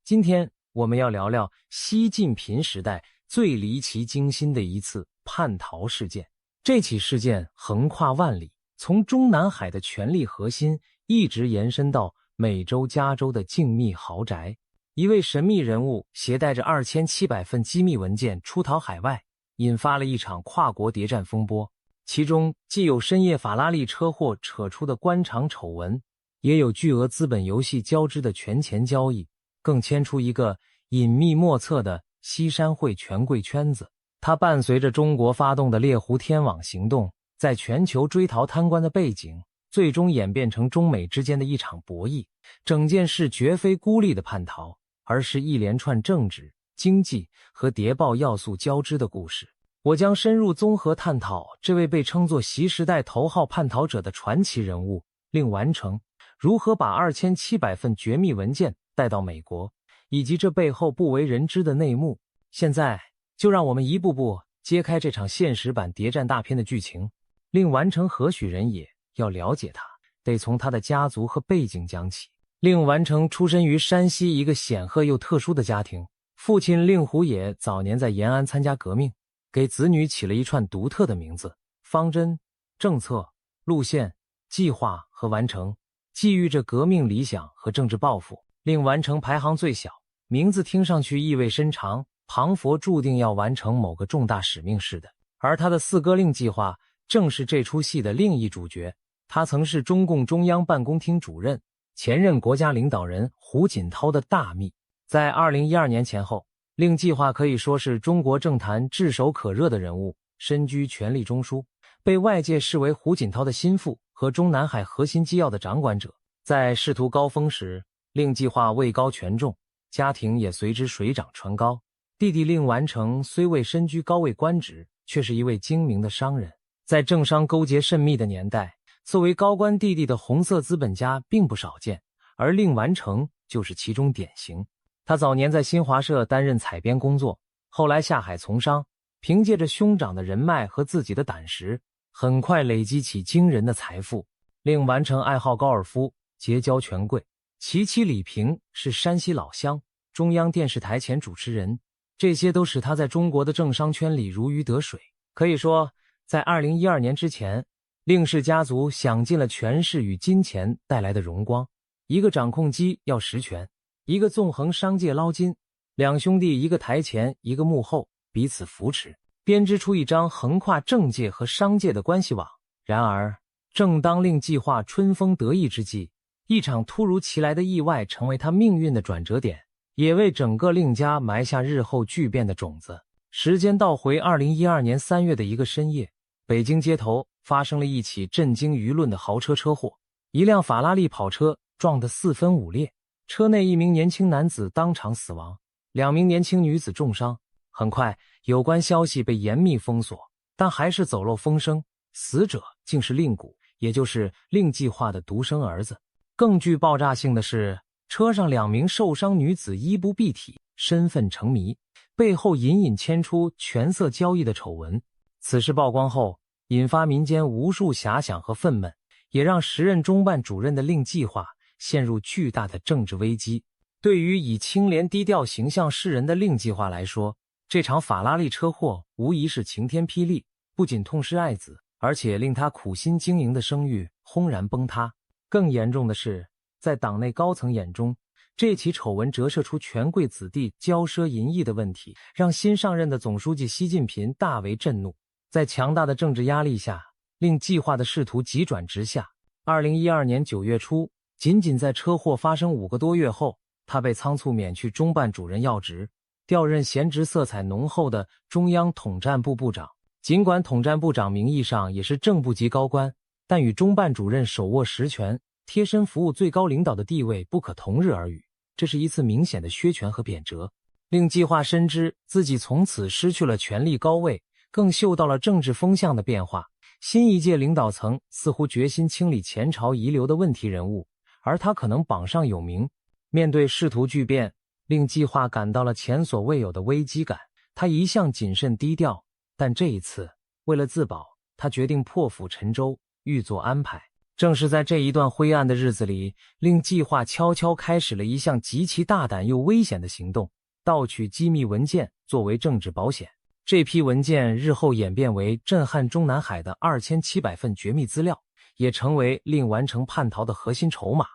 今天我们要聊聊西晋平时代最离奇惊心的一次叛逃事件。这起事件横跨万里，从中南海的权力核心一直延伸到美洲加州的静谧豪宅。一位神秘人物携带着2700份机密文件出逃海外，引发了一场跨国谍战风波。其中既有深夜法拉利车祸扯出的官场丑闻，也有巨额资本游戏交织的权钱交易，更牵出一个隐秘莫测的西山会权贵圈子。它伴随着中国发动的猎狐天网行动，在全球追逃贪官的背景，最终演变成中美之间的一场博弈。整件事绝非孤立的叛逃，而是一连串政治、经济和谍报要素交织的故事。我将深入综合探讨这位被称作习时代头号叛逃者的传奇人物令完成如何把2700份绝密文件带到美国，以及这背后不为人知的内幕。现在就让我们一步步揭开这场现实版谍战大片的剧情。令完成何许人也？要了解他，得从他的家族和背景讲起。令完成出身于山西一个显赫又特殊的家庭，父亲令狐野早年在延安参加革命，给子女起了一串独特的名字：方针、政策、路线、计划和完成，寄予着革命理想和政治抱负。令完成排行最小，名字听上去意味深长，庞佛注定要完成某个重大使命似的。而他的四哥令计划正是这出戏的另一主角。他曾是中共中央办公厅主任，前任国家领导人胡锦涛的大秘。在2012年前后，令计划可以说是中国政坛炙手可热的人物，身居权力中枢，被外界视为胡锦涛的心腹和中南海核心机要的掌管者。在仕途高峰时，令计划位高权重，家庭也随之水涨船高。弟弟令完成虽未身居高位官职，却是一位精明的商人。在政商勾结甚密的年代，作为高官弟弟的红色资本家并不少见，而令完成就是其中典型。他早年在新华社担任采编工作，后来下海从商，凭借着兄长的人脉和自己的胆识，很快累积起惊人的财富。令完成爱好高尔夫，结交权贵，其妻李萍是山西老乡，中央电视台前主持人，这些都使他在中国的政商圈里如鱼得水。可以说，在2012年之前，令氏家族享尽了权势与金钱带来的荣光。一个掌控机要实权，一个纵横商界捞金，两兄弟一个台前一个幕后，彼此扶持，编织出一张横跨政界和商界的关系网。然而，正当令计划春风得意之际，一场突如其来的意外成为他命运的转折点，也为整个令家埋下日后巨变的种子。时间倒回2012年3月的一个深夜，北京街头发生了一起震惊舆论的豪车车祸。一辆法拉利跑车撞得四分五裂，车内一名年轻男子当场死亡，2名年轻女子重伤。很快，有关消息被严密封锁，但还是走漏风声，死者竟是令谷，也就是令计划的独生儿子。更具爆炸性的是，车上2名受伤女子衣不蔽体，身份成谜，背后隐隐牵出权色交易的丑闻。此事曝光后，引发民间无数遐想和愤懑，也让时任中办主任的令计划陷入巨大的政治危机。对于以清廉低调形象示人的令计划来说，这场法拉利车祸无疑是晴天霹雳，不仅痛失爱子，而且令他苦心经营的声誉轰然崩塌。更严重的是，在党内高层眼中，这起丑闻折射出权贵子弟骄奢淫逸的问题，让新上任的总书记习近平大为震怒。在强大的政治压力下，令计划的仕途急转直下。2012年9月初，仅仅在车祸发生5个多月后，他被仓促免去中办主任要职，调任闲职色彩浓厚的中央统战部部长。尽管统战部长名义上也是正部级高官，但与中办主任手握实权、贴身服务最高领导的地位不可同日而语，这是一次明显的削权和贬谪。令计划深知自己从此失去了权力高位，更嗅到了政治风向的变化。新一届领导层似乎决心清理前朝遗留的问题人物，而他可能榜上有名。面对仕途巨变，令计划感到了前所未有的危机感。他一向谨慎低调，但这一次，为了自保，他决定破釜沉舟，预作安排。正是在这一段灰暗的日子里，令计划悄悄开始了一项极其大胆又危险的行动，盗取机密文件作为政治保险。这批文件日后演变为震撼中南海的2700份绝密资料，也成为令完成叛逃的核心筹码。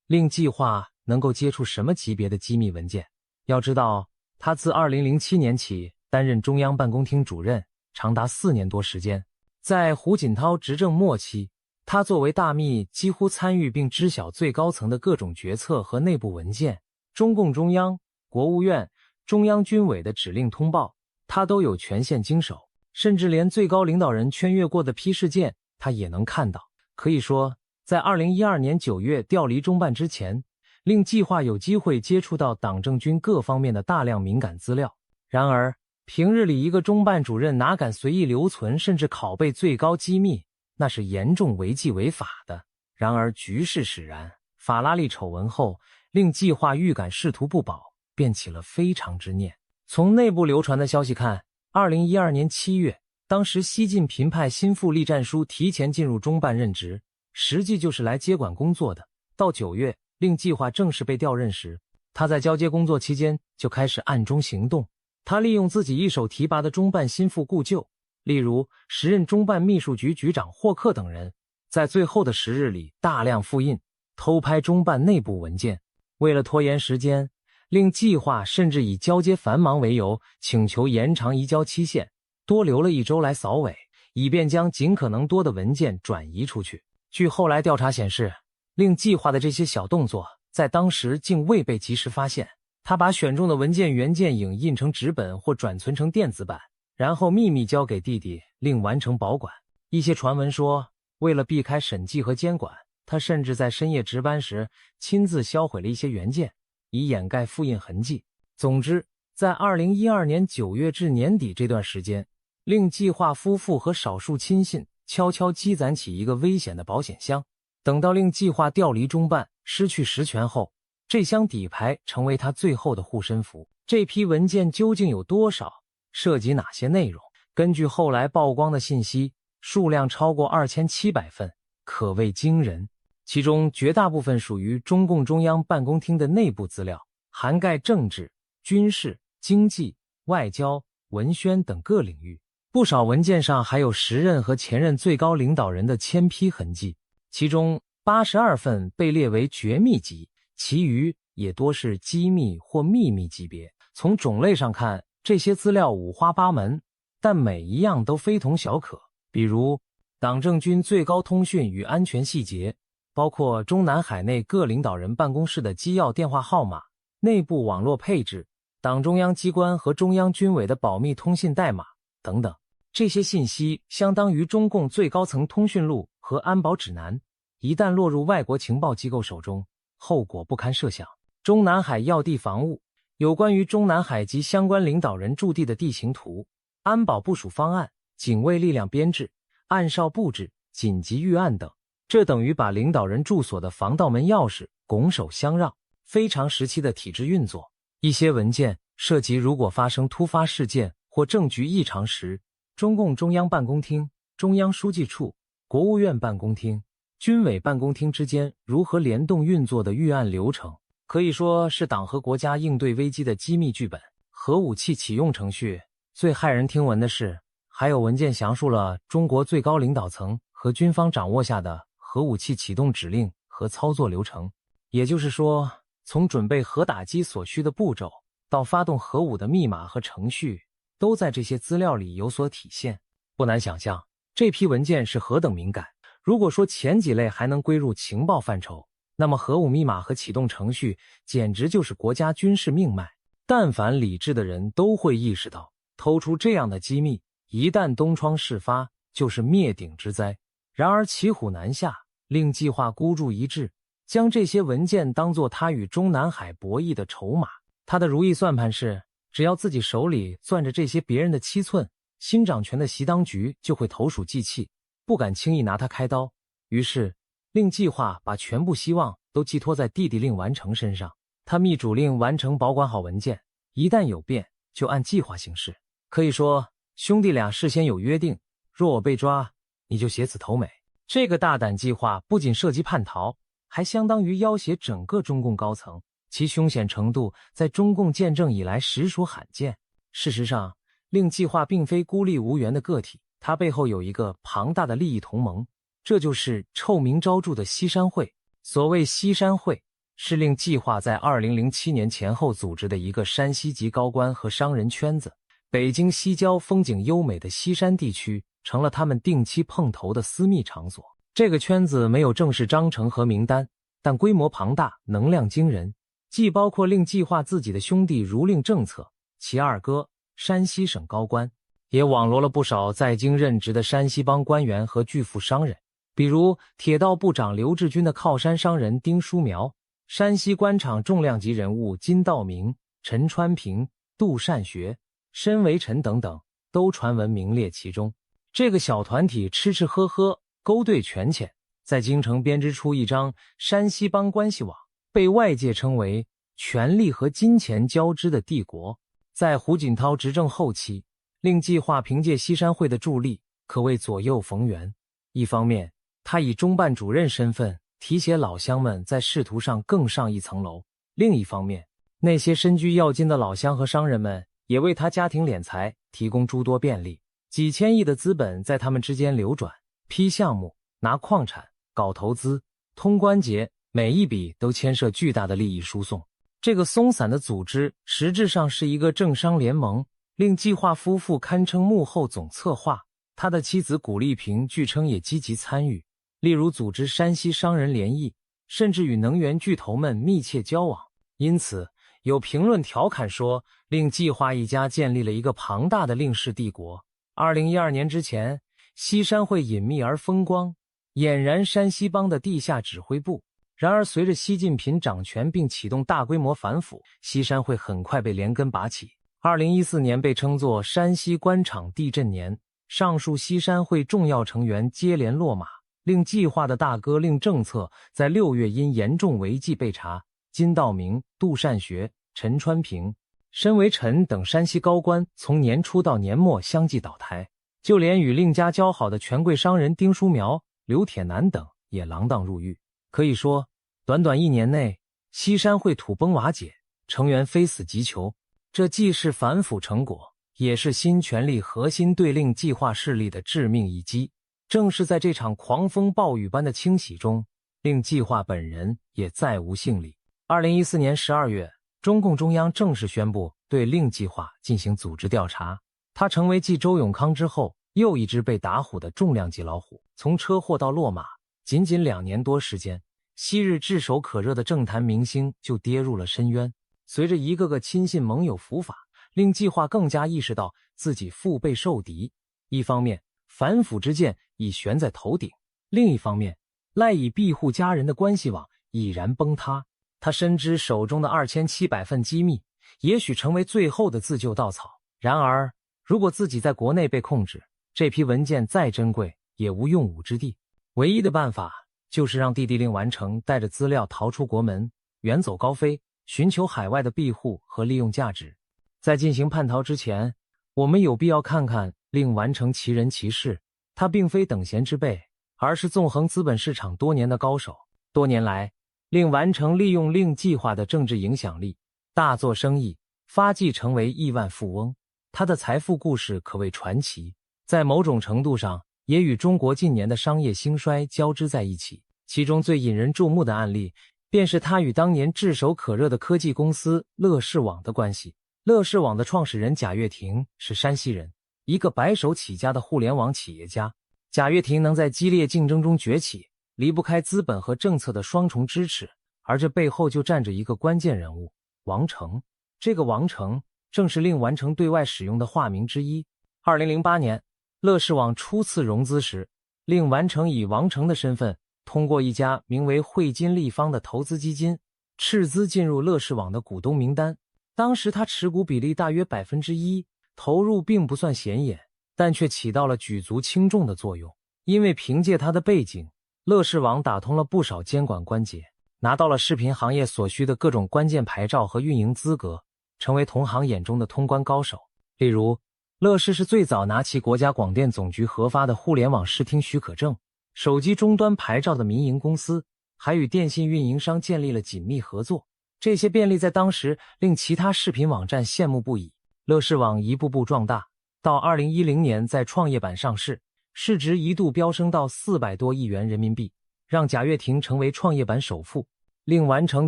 令计划能够接触什么级别的机密文件？要知道，他自2007年起担任中央办公厅主任，长达4年多时间。在胡锦涛执政末期，他作为大秘几乎参与并知晓最高层的各种决策和内部文件，中共中央、国务院、中央军委的指令通报，他都有权限经手，甚至连最高领导人圈阅过的批示件，他也能看到。可以说，在2012年9月调离中办之前，令计划有机会接触到党政军各方面的大量敏感资料。然而，平日里一个中办主任哪敢随意留存甚至拷贝最高机密，那是严重违纪违法的。然而局势使然，法拉利丑闻后，令计划预感仕途不保，便起了非常之念。从内部流传的消息看，2012年7月，当时西晋平派心腹栗战书提前进入中办任职，实际就是来接管工作的。到9月，令计划正式被调任时，他在交接工作期间就开始暗中行动。他利用自己一手提拔的中办心腹故旧，例如时任中办秘书局局长霍克等人，在最后的10日里大量复印、偷拍中办内部文件。为了拖延时间，令计划甚至以交接繁忙为由，请求延长移交期限，多留了1周来扫尾，以便将尽可能多的文件转移出去。据后来调查显示，令计划的这些小动作在当时竟未被及时发现。他把选中的文件原件影印成纸本或转存成电子版，然后秘密交给弟弟，令完成保管。一些传闻说，为了避开审计和监管，他甚至在深夜值班时亲自销毁了一些原件，以掩盖复印痕迹。总之，在2012年9月至年底这段时间，令计划夫妇和少数亲信悄悄积攒起一个危险的保险箱。等到令计划调离中办，失去实权后，这箱底牌成为他最后的护身符。这批文件究竟有多少？涉及哪些内容？根据后来曝光的信息，数量超过2700份，可谓惊人。其中绝大部分属于中共中央办公厅的内部资料，涵盖政治、军事、经济、外交、文宣等各领域。不少文件上还有时任和前任最高领导人的签批痕迹，其中82份被列为绝密级，其余也多是机密或秘密级别。从种类上看，这些资料五花八门，但每一样都非同小可。比如，党政军最高通讯与安全细节，包括中南海内各领导人办公室的机要电话号码、内部网络配置、党中央机关和中央军委的保密通信代码等等。这些信息相当于中共最高层通讯录和安保指南，一旦落入外国情报机构手中，后果不堪设想。中南海要地防务，有关于中南海及相关领导人驻地的地形图、安保部署方案、警卫力量编制、暗哨布置、紧急预案等，这等于把领导人住所的防盗门钥匙拱手相让。非常时期的体制运作，一些文件涉及如果发生突发事件或政局异常时，中共中央办公厅、中央书记处、国务院办公厅、军委办公厅之间如何联动运作的预案流程，可以说是党和国家应对危机的机密剧本。核武器启用程序，最骇人听闻的是，还有文件详述了中国最高领导层和军方掌握下的核武器启动指令和操作流程。也就是说，从准备核打击所需的步骤，到发动核武的密码和程序，都在这些资料里有所体现。不难想象，这批文件是何等敏感。如果说前几类还能归入情报范畴，那么核武密码和启动程序简直就是国家军事命脉。但凡理智的人都会意识到，偷出这样的机密，一旦东窗事发，就是灭顶之灾。然而骑虎难下，令计划孤注一掷，将这些文件当作他与中南海博弈的筹码。他的如意算盘是，只要自己手里攥着这些别人的7寸，新掌权的习当局就会投鼠忌器，不敢轻易拿他开刀。于是令计划把全部希望都寄托在弟弟令完成身上。他密主令完成保管好文件，一旦有变就按计划行事。可以说兄弟俩事先有约定，若我被抓，你就携此投美。这个大胆计划不仅涉及叛逃，还相当于要挟整个中共高层，其凶险程度在中共建政以来实属罕见。事实上，令计划并非孤立无援的个体，它背后有一个庞大的利益同盟，这就是臭名昭著的西山会。所谓西山会，是令计划在2007年前后组织的一个山西籍高官和商人圈子。北京西郊风景优美的西山地区成了他们定期碰头的私密场所。这个圈子没有正式章程和名单，但规模庞大，能量惊人，既包括令计划自己的兄弟如令政策、其二哥、山西省高官，也网罗了不少在京任职的山西帮官员和巨富商人，比如铁道部长刘志军的靠山商人丁书苗，山西官场重量级人物金道明、陈川平、杜善学、申维辰等等，都传闻名列其中。这个小团体吃吃喝喝，勾兑权钱，在京城编织出一张山西帮关系网，被外界称为权力和金钱交织的帝国。在胡锦涛执政后期，令计划凭借西山会的助力，可谓左右逢源。一方面，他以中办主任身份提携老乡们在仕途上更上一层楼；另一方面，那些身居要津的老乡和商人们也为他家庭敛财提供诸多便利，几千亿的资本在他们之间流转，批项目、拿矿产、搞投资、通关节，每一笔都牵涉巨大的利益输送。这个松散的组织实质上是一个政商联盟，令计划夫妇堪称幕后总策划，他的妻子古丽萍据称也积极参与，例如组织山西商人联谊，甚至与能源巨头们密切交往。因此，有评论调侃说，令计划一家建立了一个庞大的令氏帝国。2012年之前，西山会隐秘而风光，俨然山西帮的地下指挥部。然而随着习近平掌权并启动大规模反腐，西山会很快被连根拔起。2014年被称作山西官场地震年，上述西山会重要成员接连落马，令计划的大哥令政策在6月因严重违纪被查，金道明、杜善学、陈川平、申维辰等山西高官从年初到年末相继倒台，就连与令家交好的权贵商人丁书苗、刘铁男等也锒铛入狱。可以说，短短1年内，西山会土崩瓦解，成员非死即囚。这既是反腐成果，也是新权力核心对令计划势力的致命一击。正是在这场狂风暴雨般的清洗中，令计划本人也再无幸理。2014年12月，中共中央正式宣布对令计划进行组织调查，他成为继周永康之后又一只被打虎的重量级老虎。从车祸到落马，仅仅2年多时间，昔日炙手可热的政坛明星就跌入了深渊。随着一个个亲信盟友伏法，令计划更加意识到自己腹背受敌。一方面，反腐之剑已悬在头顶；另一方面，赖以庇护家人的关系网已然崩塌。他深知手中的2700份机密，也许成为最后的自救稻草。然而，如果自己在国内被控制，这批文件再珍贵，也无用武之地。唯一的办法，就是让弟弟令完成带着资料逃出国门，远走高飞，寻求海外的庇护和利用价值。在进行叛逃之前，我们有必要看看令完成其人其事。他并非等闲之辈，而是纵横资本市场多年的高手。多年来，令完成利用令计划的政治影响力，大做生意，发迹成为亿万富翁。他的财富故事可谓传奇，在某种程度上也与中国近年的商业兴衰交织在一起。其中最引人注目的案例，便是他与当年炙手可热的科技公司乐视网的关系。乐视网的创始人贾跃亭是山西人，一个白手起家的互联网企业家。贾跃亭能在激烈竞争中崛起，离不开资本和政策的双重支持，而这背后就站着一个关键人物王成。这个王成正是令完成对外使用的化名之一。2008年，乐视网初次融资时，令完成以王成的身份，通过一家名为汇金立方的投资基金，斥资进入乐视网的股东名单。当时他持股比例大约 1%， 投入并不算显眼，但却起到了举足轻重的作用。因为凭借他的背景，乐视网打通了不少监管关节，拿到了视频行业所需的各种关键牌照和运营资格，成为同行眼中的通关高手。例如，乐视是最早拿其国家广电总局核发的互联网视听许可证，手机终端牌照的民营公司，还与电信运营商建立了紧密合作。这些便利在当时令其他视频网站羡慕不已。乐视网一步步壮大，到2010年在创业板上市，市值一度飙升到400多亿元人民币，让贾跃亭成为创业板首富。令完成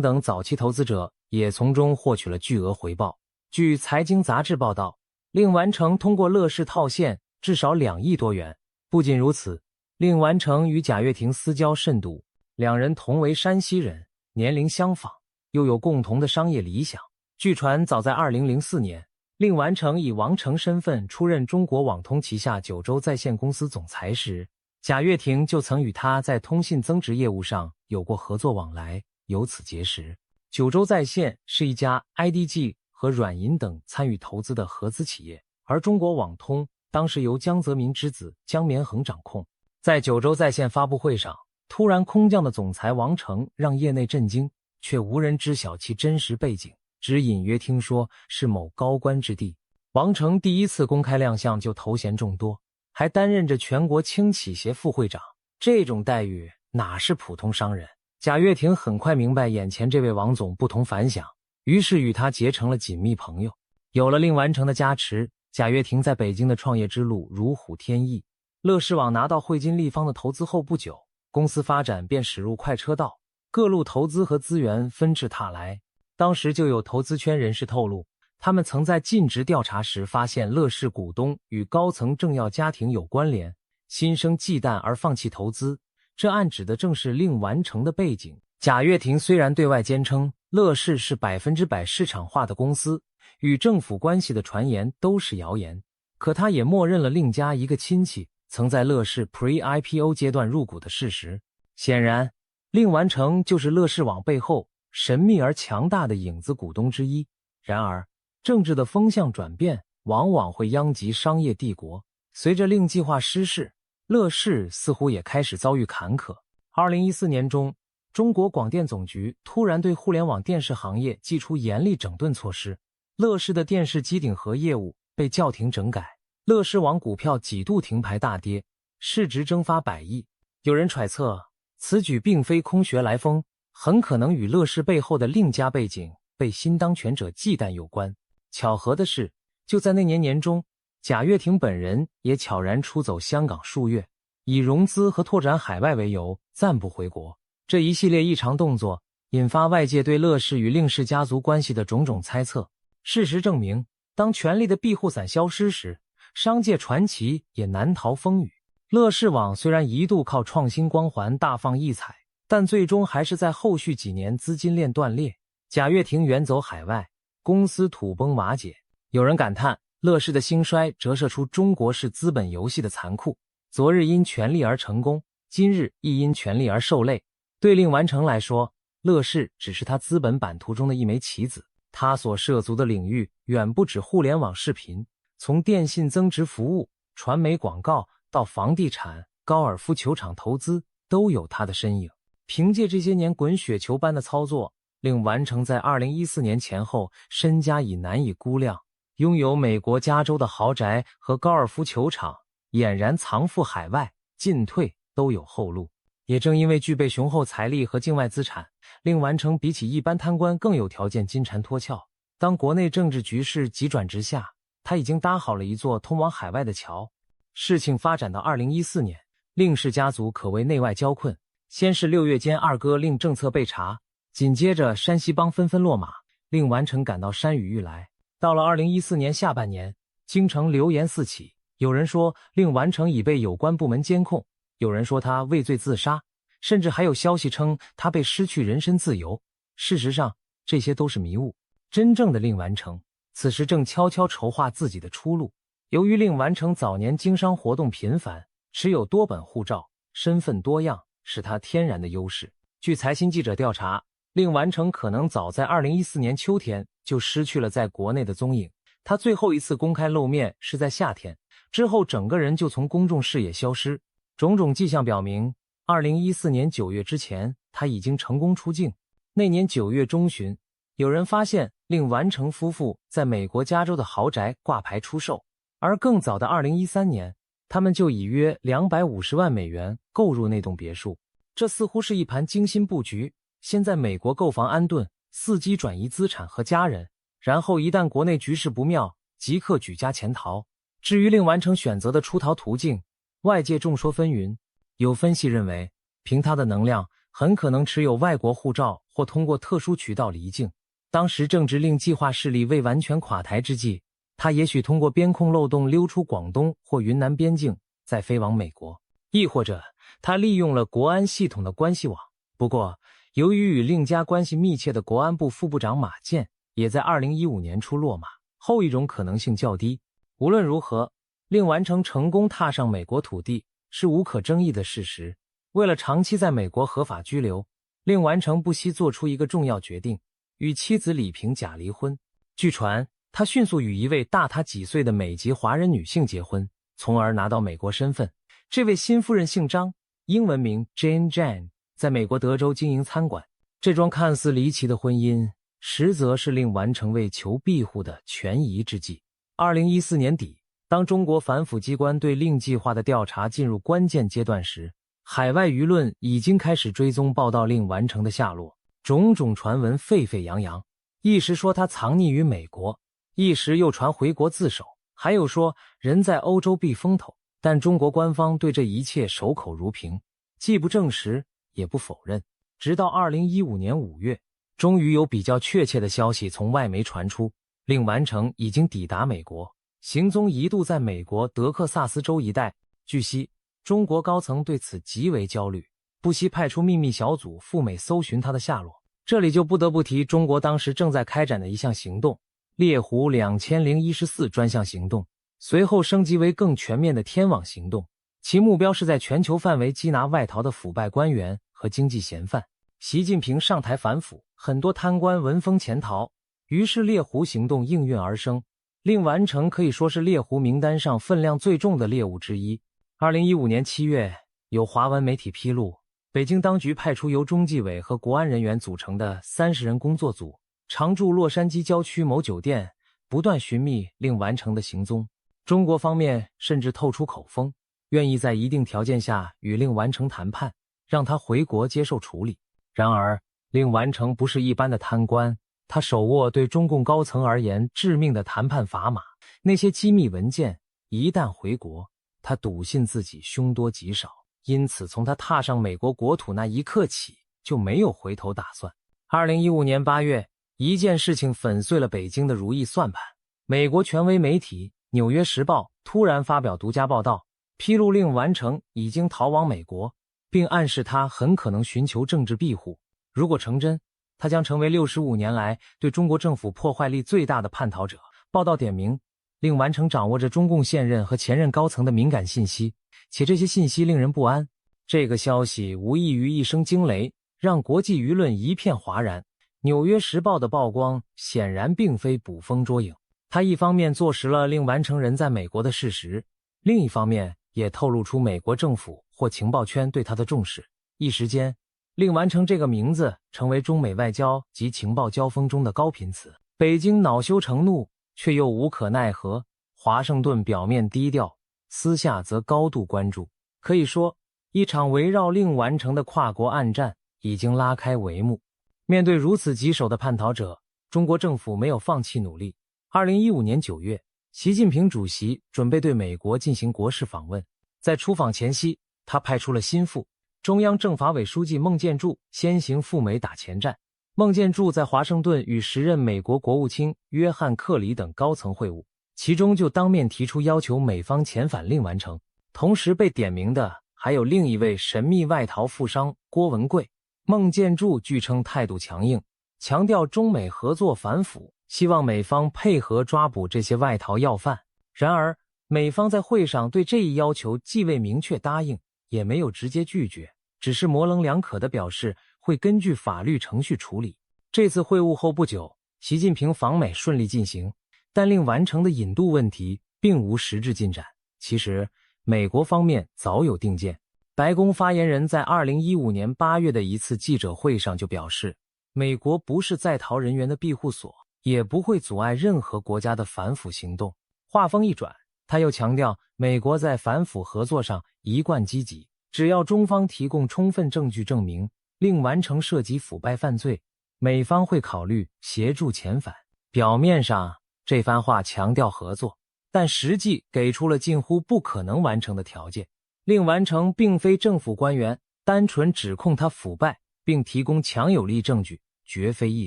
等早期投资者也从中获取了巨额回报。据财经杂志报道，令完成通过乐视套现至少2亿多元。不仅如此，令完成与贾跃亭私交甚笃，两人同为山西人，年龄相仿，又有共同的商业理想。据传早在2004年，令完成以王成身份出任中国网通旗下九州在线公司总裁时，贾跃亭就曾与他在通信增值业务上有过合作往来，由此结识。九州在线是一家 IDG 和软银等参与投资的合资企业，而中国网通当时由江泽民之子江绵恒掌控。在九州在线发布会上，突然空降的总裁王成让业内震惊，却无人知晓其真实背景，只隐约听说是某高官之弟。王成第一次公开亮相就头衔众多，还担任着全国轻企协副会长，这种待遇哪是普通商人？贾跃亭很快明白眼前这位王总不同凡响，于是与他结成了紧密朋友。有了令完成的加持，贾跃亭在北京的创业之路如虎添翼。乐视网拿到汇金立方的投资后不久，公司发展便驶入快车道，各路投资和资源纷至沓来。当时就有投资圈人士透露，他们曾在尽职调查时发现乐视股东与高层政要家庭有关联，心生忌惮而放弃投资，这暗指的正是令完成的背景。贾跃亭虽然对外坚称乐视是100%市场化的公司，与政府关系的传言都是谣言，可他也默认了令家一个亲戚曾在乐视 Pre-IPO 阶段入股的事实。显然，令完成就是乐视网背后神秘而强大的影子股东之一。然而，政治的风向转变往往会殃及商业帝国。随着令计划失势，乐视似乎也开始遭遇坎坷。2014年中，中国广电总局突然对互联网电视行业祭出严厉整顿措施，乐视的电视机顶盒业务被叫停整改，乐视网股票几度停牌大跌，市值蒸发100亿。有人揣测，此举并非空穴来风，很可能与乐视背后的令家背景被新当权者忌惮有关。巧合的是，就在那年年中，贾跃亭本人也悄然出走香港数月，以融资和拓展海外为由暂不回国。这一系列异常动作引发外界对乐视与令氏家族关系的种种猜测。事实证明，当权力的庇护伞消失时，商界传奇也难逃风雨。乐视网虽然一度靠创新光环大放异彩，但最终还是在后续几年资金链断裂，贾跃亭远走海外，公司土崩瓦解。有人感叹，乐视的兴衰折射出中国式资本游戏的残酷，昨日因权力而成功，今日亦因权力而受累。对令完成来说，乐视只是他资本版图中的一枚棋子，他所涉足的领域远不止互联网视频，从电信增值服务、传媒广告到房地产、高尔夫球场投资，都有他的身影。凭借这些年滚雪球般的操作，令完成在2014年前后身家已难以估量，拥有美国加州的豪宅和高尔夫球场，俨然藏富海外，进退都有后路。也正因为具备雄厚财力和境外资产，令完成比起一般贪官更有条件金蝉脱壳。当国内政治局势急转直下，他已经搭好了一座通往海外的桥。事情发展到2014年，令氏家族可谓内外交困。先是6月间二哥令政策被查，紧接着山西帮纷纷落马，令完成感到山雨欲来。到了2014年下半年，京城流言四起，有人说令完成已被有关部门监控，有人说他畏罪自杀，甚至还有消息称他被失去人身自由。事实上，这些都是迷雾。真正的令完成此时正悄悄筹划自己的出路。由于令完成早年经商活动频繁，持有多本护照，身份多样，是他天然的优势。据财新记者调查，令完成可能早在2014年秋天就失去了在国内的踪影。他最后一次公开露面是在夏天，之后整个人就从公众视野消失。种种迹象表明，2014年9月之前，他已经成功出境。那年9月中旬，有人发现令完成夫妇在美国加州的豪宅挂牌出售，而更早的2013年，他们就以约250万美元购入那栋别墅。这似乎是一盘精心布局，先在美国购房安顿，伺机转移资产和家人，然后一旦国内局势不妙，即刻举家潜逃。至于令完成选择的出逃途径，外界众说纷纭。有分析认为，凭他的能量，很可能持有外国护照或通过特殊渠道离境。当时正值令计划势力未完全垮台之际，他也许通过边控漏洞溜出广东或云南边境，再飞往美国。亦或者他利用了国安系统的关系网。不过由于与令家关系密切的国安部副部长马建也在2015年初落马，后一种可能性较低。无论如何，令完成成功踏上美国土地是无可争议的事实。为了长期在美国合法居留，令完成不惜做出一个重要决定，与妻子李萍假离婚。据传他迅速与一位大他几岁的美籍华人女性结婚，从而拿到美国身份。这位新夫人姓张，英文名 Jane Jane， 在美国德州经营餐馆。这桩看似离奇的婚姻，实则是令完成为求庇护的权宜之计。2014年底，当中国反腐机关对令计划的调查进入关键阶段时，海外舆论已经开始追踪报道令完成的下落，种种传闻沸沸扬扬，一时说他藏匿于美国，一时又传回国自首，还有说人在欧洲避风头。但中国官方对这一切守口如瓶，既不证实也不否认。直到2015年5月，终于有比较确切的消息从外媒传出，令完成已经抵达美国，行踪一度在美国德克萨斯州一带。据悉，中国高层对此极为焦虑，不惜派出秘密小组赴美搜寻他的下落。这里就不得不提中国当时正在开展的一项行动——猎狐2014专项行动，随后升级为更全面的天网行动，其目标是在全球范围缉拿外逃的腐败官员和经济嫌犯。习近平上台反腐，很多贪官闻风潜逃，于是猎狐行动应运而生。令完成可以说是猎狐名单上分量最重的猎物之一。2015年7月，有华文媒体披露，北京当局派出由中纪委和国安人员组成的30人工作组，常驻洛杉矶郊区某酒店，不断寻觅令完成的行踪。中国方面甚至透出口风，愿意在一定条件下与令完成谈判，让他回国接受处理。然而，令完成不是一般的贪官，他手握对中共高层而言致命的谈判砝码，那些机密文件一旦回国，他笃信自己凶多吉少，因此从他踏上美国国土那一刻起，就没有回头打算。2015年8月，一件事情粉碎了北京的如意算盘。美国权威媒体《纽约时报》突然发表独家报道，披露令完成已经逃往美国，并暗示他很可能寻求政治庇护。如果成真，他将成为65年来对中国政府破坏力最大的叛逃者。报道点明，令完成掌握着中共现任和前任高层的敏感信息，且这些信息令人不安。这个消息无异于一声惊雷，让国际舆论一片哗然。《纽约时报》的曝光显然并非捕风捉影，他一方面坐实了令完成人在美国的事实，另一方面也透露出美国政府或情报圈对他的重视。一时间，令完成这个名字成为中美外交及情报交锋中的高频词。北京恼羞成怒，却又无可奈何。华盛顿表面低调，私下则高度关注。可以说，一场围绕令完成的跨国暗战已经拉开帷幕。面对如此棘手的叛逃者，中国政府没有放弃努力。2015年9月，习近平主席准备对美国进行国事访问。在出访前夕，他派出了心腹中央政法委书记孟建柱先行赴美打前站。孟建柱在华盛顿与时任美国国务卿约翰·克里等高层会晤，其中就当面提出要求美方遣返令完成。同时被点名的还有另一位神秘外逃富商郭文贵。孟建柱据称态度强硬，强调中美合作反腐，希望美方配合抓捕这些外逃要犯。然而，美方在会上对这一要求既未明确答应，也没有直接拒绝，只是模棱两可地表示会根据法律程序处理。这次会晤后不久，习近平访美顺利进行，但令完成的引渡问题并无实质进展。其实，美国方面早有定见。白宫发言人在2015年8月的一次记者会上就表示，美国不是在逃人员的庇护所，也不会阻碍任何国家的反腐行动。话锋一转，他又强调，美国在反腐合作上一贯积极，只要中方提供充分证据证明令完成涉及腐败犯罪，美方会考虑协助遣返。表面上这番话强调合作，但实际给出了近乎不可能完成的条件。令完成并非政府官员，单纯指控他腐败并提供强有力证据，绝非易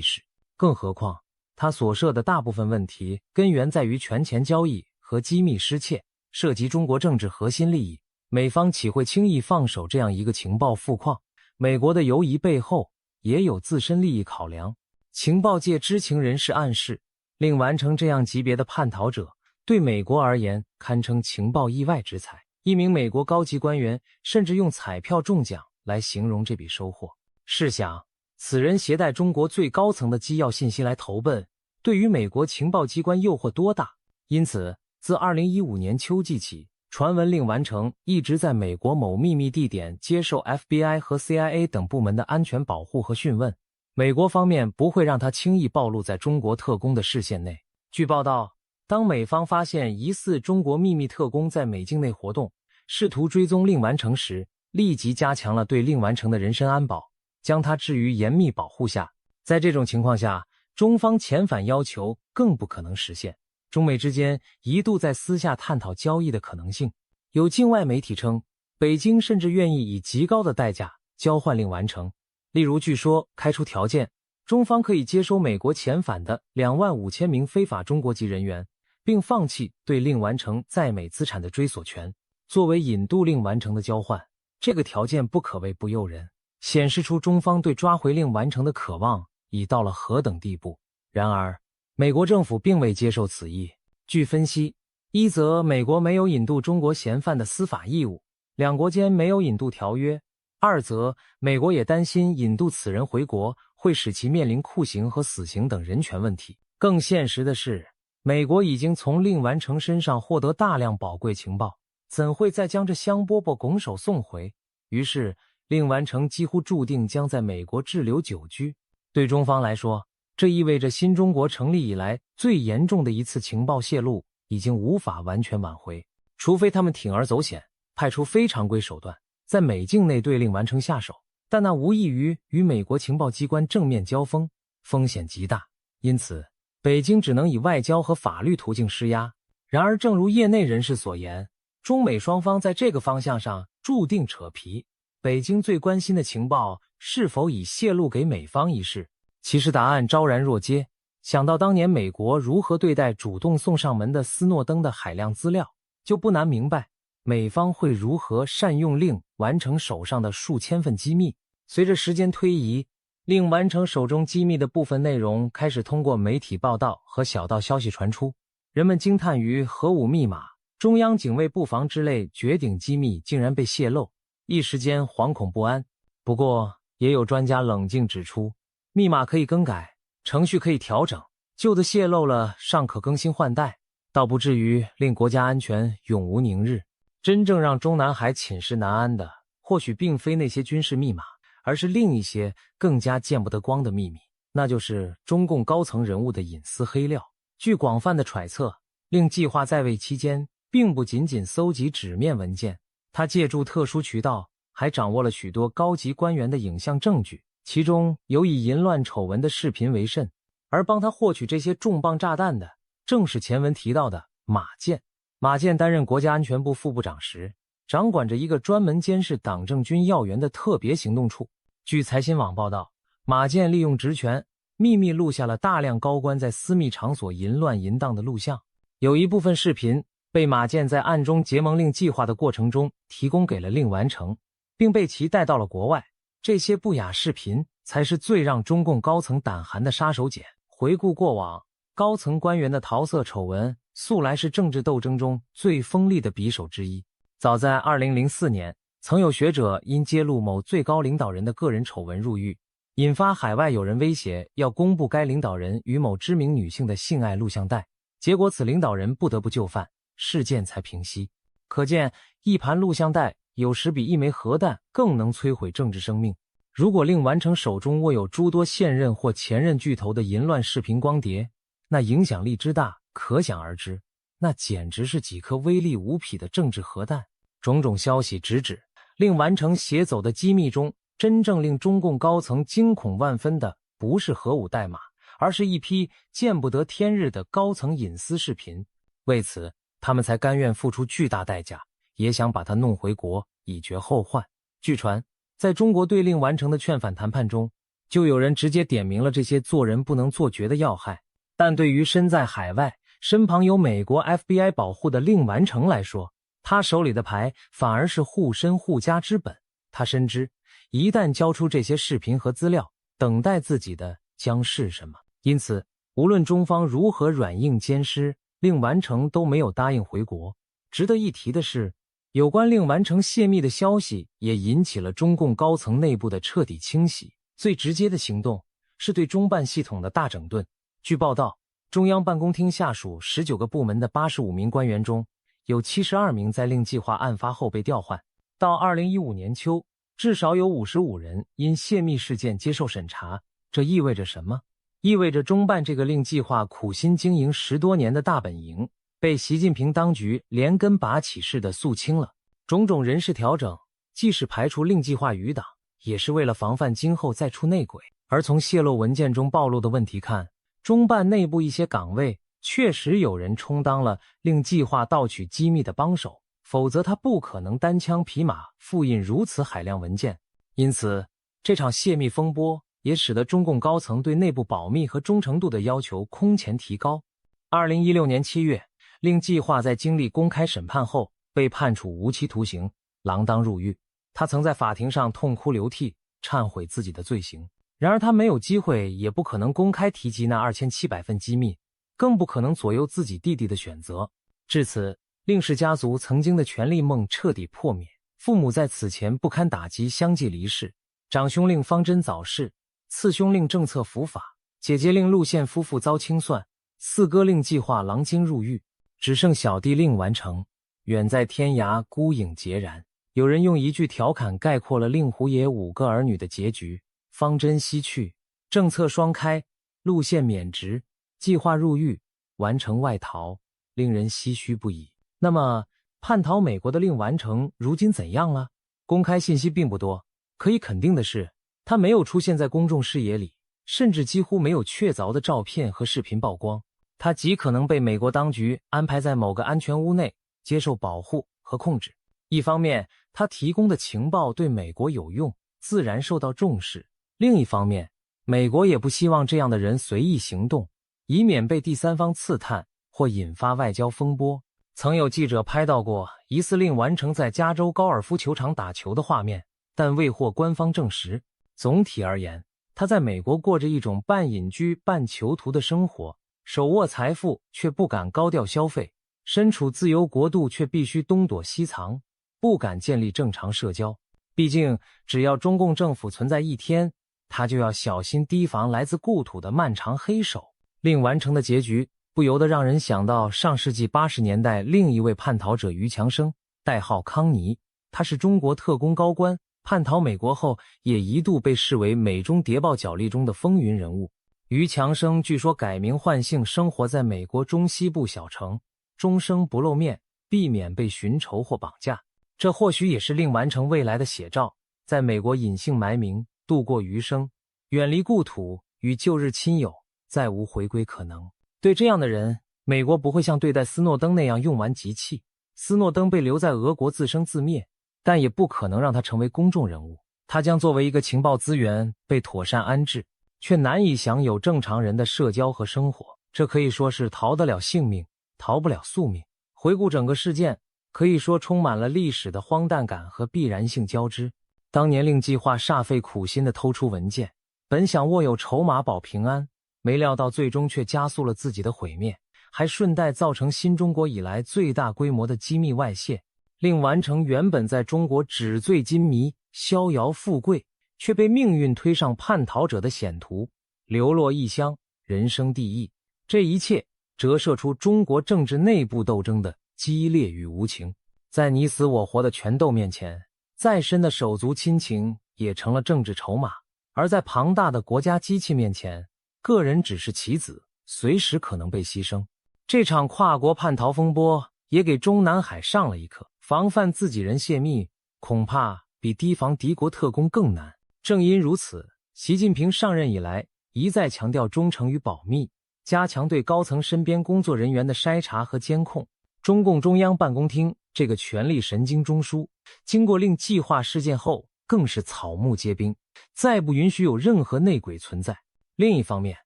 事。更何况他所涉的大部分问题根源在于权钱交易和机密失窃，涉及中国政治核心利益，美方岂会轻易放手这样一个情报富矿？美国的犹疑背后也有自身利益考量。情报界知情人士暗示，令完成这样级别的叛逃者，对美国而言堪称情报意外之财。一名美国高级官员甚至用彩票中奖来形容这笔收获。试想，此人携带中国最高层的机要信息来投奔，对于美国情报机关诱惑多大？因此，自2015年秋季起，传闻令完成一直在美国某秘密地点接受 FBI 和 CIA 等部门的安全保护和讯问，美国方面不会让他轻易暴露在中国特工的视线内。据报道，当美方发现疑似中国秘密特工在美境内活动，试图追踪令完成时，立即加强了对令完成的人身安保，将他置于严密保护下。在这种情况下，中方遣返要求更不可能实现。中美之间一度在私下探讨交易的可能性，有境外媒体称，北京甚至愿意以极高的代价交换令完成。例如，据说开出条件，中方可以接收美国遣返的25000名非法中国籍人员，并放弃对令完成在美资产的追索权，作为引渡令完成的交换。这个条件不可谓不诱人，显示出中方对抓回令完成的渴望已到了何等地步。然而，美国政府并未接受此意。据分析，一则美国没有引渡中国嫌犯的司法义务，两国间没有引渡条约；二则美国也担心引渡此人回国会使其面临酷刑和死刑等人权问题。更现实的是，美国已经从令完成身上获得大量宝贵情报，怎会再将这香饽饽拱手送回？于是，令完成几乎注定将在美国滞留久居。对中方来说，这意味着新中国成立以来最严重的一次情报泄露已经无法完全挽回，除非他们铤而走险，派出非常规手段，在美境内对令完成下手，但那无异于与美国情报机关正面交锋，风险极大。因此，北京只能以外交和法律途径施压。然而，正如业内人士所言，中美双方在这个方向上注定扯皮。北京最关心的情报是否已泄露给美方一事，其实答案昭然若揭。想到当年美国如何对待主动送上门的斯诺登的海量资料，就不难明白美方会如何善用令完成手上的数千份机密。随着时间推移，令完成手中机密的部分内容开始通过媒体报道和小道消息传出，人们惊叹于核武密码、中央警卫布防之类绝顶机密竟然被泄露，一时间惶恐不安。不过，也有专家冷静指出，密码可以更改，程序可以调整，旧的泄露了尚可更新换代，倒不至于令国家安全永无宁日。真正让中南海寝食难安的，或许并非那些军事密码，而是另一些更加见不得光的秘密，那就是中共高层人物的隐私黑料。据广泛的揣测，令计划在位期间并不仅仅搜集纸面文件，他借助特殊渠道还掌握了许多高级官员的影像证据，其中有以淫乱丑闻的视频为甚。而帮他获取这些重磅炸弹的，正是前文提到的马建。马建担任国家安全部副部长时，掌管着一个专门监视党政军要员的特别行动处。据财新网报道，马建利用职权秘密录下了大量高官在私密场所淫乱淫荡的录像，有一部分视频被马建在暗中结盟令计划的过程中提供给了令完成，并被其带到了国外。这些不雅视频才是最让中共高层胆寒的杀手锏。回顾过往，高层官员的桃色丑闻素来是政治斗争中最锋利的匕首之一。早在2004年，曾有学者因揭露某最高领导人的个人丑闻入狱，引发海外有人威胁要公布该领导人与某知名女性的性爱录像带，结果此领导人不得不就范，事件才平息。可见，一盘录像带有时比一枚核弹更能摧毁政治生命。如果令完成手中握有诸多现任或前任巨头的淫乱视频光碟，那影响力之大可想而知。那简直是几颗威力无匹的政治核弹。种种消息直指，令完成携走的机密中，真正令中共高层惊恐万分的，不是核武代码，而是一批见不得天日的高层隐私视频。为此，他们才甘愿付出巨大代价，也想把他弄回国，以绝后患。据传，在中国对令完成的劝返谈判中，就有人直接点明了这些做人不能做绝的要害。但对于身在海外，身旁有美国 FBI 保护的令完成来说，他手里的牌反而是护身护家之本。他深知，一旦交出这些视频和资料，等待自己的将是什么。因此，无论中方如何软硬兼施，令完成都没有答应回国。值得一提的是，有关令完成泄密的消息也引起了中共高层内部的彻底清洗。最直接的行动是对中办系统的大整顿。据报道，中央办公厅下属19个部门的85名官员中，有72名在令计划案发后被调换。到2015年秋，至少有55人因泄密事件接受审查。这意味着什么？意味着中办这个令计划苦心经营10多年的大本营，被习近平当局连根拔起似的肃清了。种种人事调整，既是排除令计划余党，也是为了防范今后再出内鬼。而从泄露文件中暴露的问题看，中办内部一些岗位确实有人充当了令计划盗取机密的帮手，否则他不可能单枪匹马复印如此海量文件。因此，这场泄密风波也使得中共高层对内部保密和忠诚度的要求空前提高。2016年7月，令计划在经历公开审判后被判处无期徒刑，锒铛入狱。他曾在法庭上痛哭流涕，忏悔自己的罪行。然而他没有机会，也不可能公开提及那2700份机密，更不可能左右自己弟弟的选择。至此，令氏家族曾经的权力梦彻底破灭。父母在此前不堪打击相继离世，长兄令方针早逝，次兄令政策伏法，姐姐令陆宪夫妇遭清算，四哥令计划狼精入狱，只剩小弟令完成，远在天涯孤影孑然。有人用一句调侃概括了令狐爷5个儿女的结局：方针西去，政策双开，路线免职，计划入狱，完成外逃，令人唏嘘不已。那么，叛逃美国的令完成如今怎样了？公开信息并不多，可以肯定的是，他没有出现在公众视野里，甚至几乎没有确凿的照片和视频曝光。他极可能被美国当局安排在某个安全屋内，接受保护和控制。一方面，他提供的情报对美国有用，自然受到重视；另一方面，美国也不希望这样的人随意行动，以免被第三方刺探或引发外交风波。曾有记者拍到过疑似令完成在加州高尔夫球场打球的画面，但未获官方证实。总体而言，他在美国过着一种半隐居半囚徒的生活，手握财富却不敢高调消费，身处自由国度却必须东躲西藏，不敢建立正常社交。毕竟，只要中共政府存在一天，他就要小心提防来自故土的漫长黑手。令完成的结局不由得让人想到上世纪80年代另一位叛逃者于强生，代号康尼。他是中国特工高官，叛逃美国后也一度被视为美中谍报角力中的风云人物。于强生据说改名换姓，生活在美国中西部小城，终生不露面，避免被寻仇或绑架。这或许也是令完成未来的写照，在美国隐姓埋名，度过余生，远离故土，与旧日亲友，再无回归可能。对这样的人，美国不会像对待斯诺登那样用完即弃。斯诺登被留在俄国自生自灭，但也不可能让他成为公众人物。他将作为一个情报资源被妥善安置，却难以享有正常人的社交和生活。这可以说是逃得了性命，逃不了宿命。回顾整个事件，可以说充满了历史的荒诞感和必然性交织。当年令计划煞费苦心地偷出文件，本想握有筹码保平安，没料到最终却加速了自己的毁灭，还顺带造成新中国以来最大规模的机密外泄。令完成原本在中国纸醉金迷，逍遥富贵，却被命运推上叛逃者的险途，流落异乡，人生地异。这一切折射出中国政治内部斗争的激烈与无情。在你死我活的权斗面前，再深的手足亲情也成了政治筹码。而在庞大的国家机器面前，个人只是棋子，随时可能被牺牲。这场跨国叛逃风波也给中南海上了一课，防范自己人泄密，恐怕比提防敌国特工更难。正因如此，习近平上任以来，一再强调忠诚与保密，加强对高层身边工作人员的筛查和监控。中共中央办公厅这个权力神经中枢，经过令计划事件后，更是草木皆兵，再不允许有任何内鬼存在。另一方面，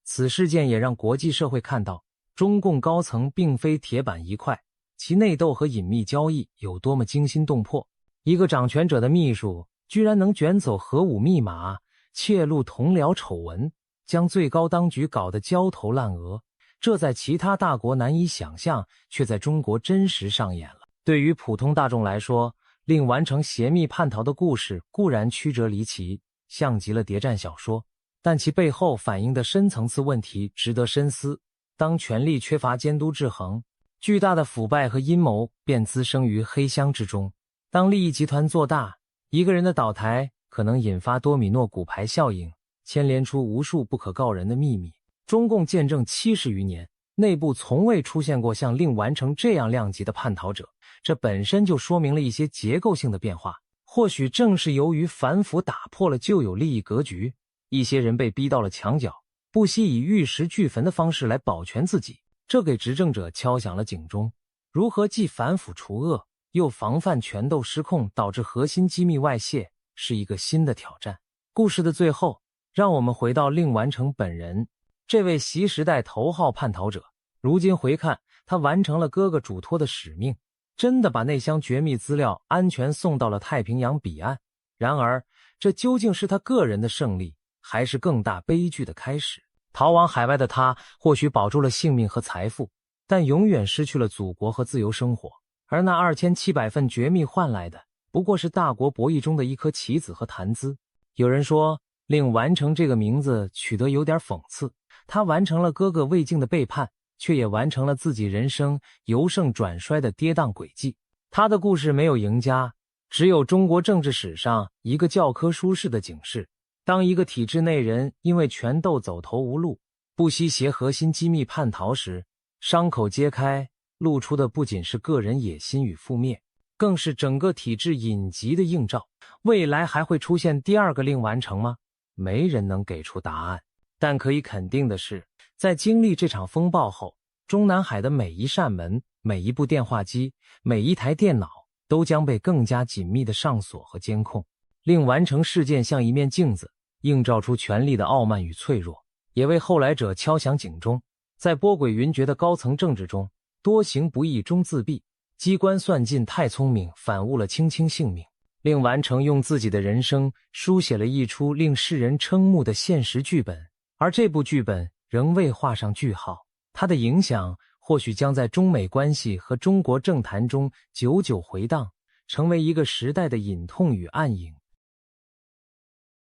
此事件也让国际社会看到，中共高层并非铁板一块，其内斗和隐秘交易有多么惊心动魄。一个掌权者的秘书居然能卷走核武密码，窃录同僚丑闻，将最高当局搞得焦头烂额，这在其他大国难以想象，却在中国真实上演了。对于普通大众来说，令完成邪密叛逃的故事固然曲折离奇，像极了谍战小说，但其背后反映的深层次问题值得深思。当权力缺乏监督制衡，巨大的腐败和阴谋便滋生于黑箱之中。当利益集团做大，一个人的倒台可能引发多米诺骨牌效应，牵连出无数不可告人的秘密。中共建政70余年，内部从未出现过像令完成这样量级的叛逃者，这本身就说明了一些结构性的变化。或许正是由于反腐打破了旧有利益格局，一些人被逼到了墙角，不惜以玉石俱焚的方式来保全自己，这给执政者敲响了警钟。如何既反腐除恶，又防范权斗失控导致核心机密外泄，是一个新的挑战。故事的最后，让我们回到令完成本人，这位习时代头号叛逃者。如今回看，他完成了哥哥嘱托的使命，真的把那箱绝密资料安全送到了太平洋彼岸。然而，这究竟是他个人的胜利，还是更大悲剧的开始？逃往海外的他或许保住了性命和财富，但永远失去了祖国和自由生活。而那2700份绝密换来的，不过是大国博弈中的一颗棋子和谈资。有人说，令完成这个名字取得有点讽刺，他完成了哥哥魏晋的背叛，却也完成了自己人生由盛转衰的跌宕轨迹。他的故事没有赢家，只有中国政治史上一个教科书式的警示。当一个体制内人因为权斗走投无路，不惜携核心机密叛逃时，伤口揭开，露出的不仅是个人野心与覆灭，更是整个体制隐疾的映照。未来还会出现第二个令完成吗？没人能给出答案。但可以肯定的是，在经历这场风暴后，中南海的每一扇门、每一部电话机、每一台电脑都将被更加紧密的上锁和监控。令完成事件像一面镜子，映照出权力的傲慢与脆弱，也为后来者敲响警钟。在波诡云谲的高层政治中，多行不义终自毙，机关算尽太聪明，反误了卿卿性命。令完成用自己的人生书写了一出令世人瞠目的现实剧本，而这部剧本仍未画上句号。他的影响或许将在中美关系和中国政坛中久久回荡，成为一个时代的隐痛与暗影。